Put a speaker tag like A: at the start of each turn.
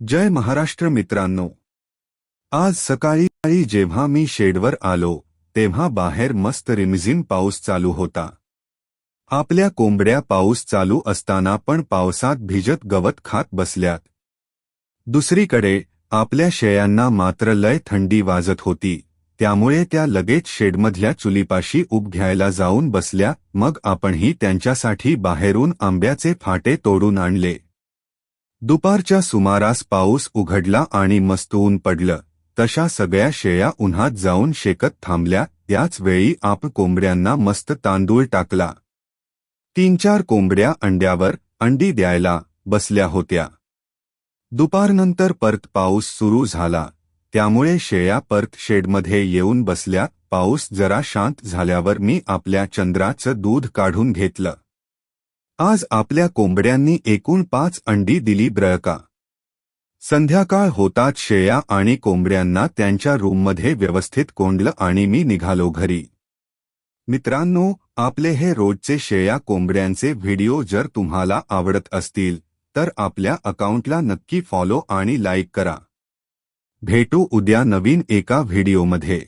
A: जय महाराष्ट्र मित्रांनो, आज सकाळी जेव्हा मी शेडवर आलो तेव्हा बाहेर मस्त रिमझिम पाऊस चालू होता। आपल्या कोंबड्या पाऊस चालू असताना पण पावसात भिजत गवत खात बसल्यात। दुसरीकडे आपल्या शेळ्यांना मात्र लय थंडी वाजत होती, त्यामुळे त्या लगेच शेडमधल्या चुलीपाशी उब घ्यायला जाऊन बसल्या। मग आपणही त्यांच्यासाठी बाहेरून आंब्याचे फाटे तोडून आणले। दुपारच्या सुमारास पाऊस उघडला आणि मस्त ऊन पडलं। तशा सगळ्या शेळ्या उन्हात जाऊन शेकत थांबल्या। त्याच वेळी कोंबड्यांना मस्त तांदूळ टाकला। 3-4 कोंबड्या अंड्यावर अंडी द्यायला बसल्या होत्या। दुपारनंतर परत पाऊस सुरू झाला, त्यामुळे शेळ्या परत शेडमध्ये येऊन बसल्या। पाऊस जरा शांत झाल्यावर मी आपल्या चंद्राचं दूध काढून घेतलं। आज आपल्या कोंबड्यांनी एकूण 5 अंडी दिली बरं का। संध्याकाळ होताच शेळ्या आणि कोंबड्यांना त्यांच्या रूममध्ये व्यवस्थित कोंडलं आणि मी निघालो घरी। मित्रांनो, आपले हे रोजचे शेळ्या कोंबड्यांचे व्हिडिओ जर तुम्हाला आवडत असतील तर आपल्या अकाउंटला नक्की फॉलो आणि लाईक करा। भेटू उद्या नवीन एका व्हिडिओमध्ये।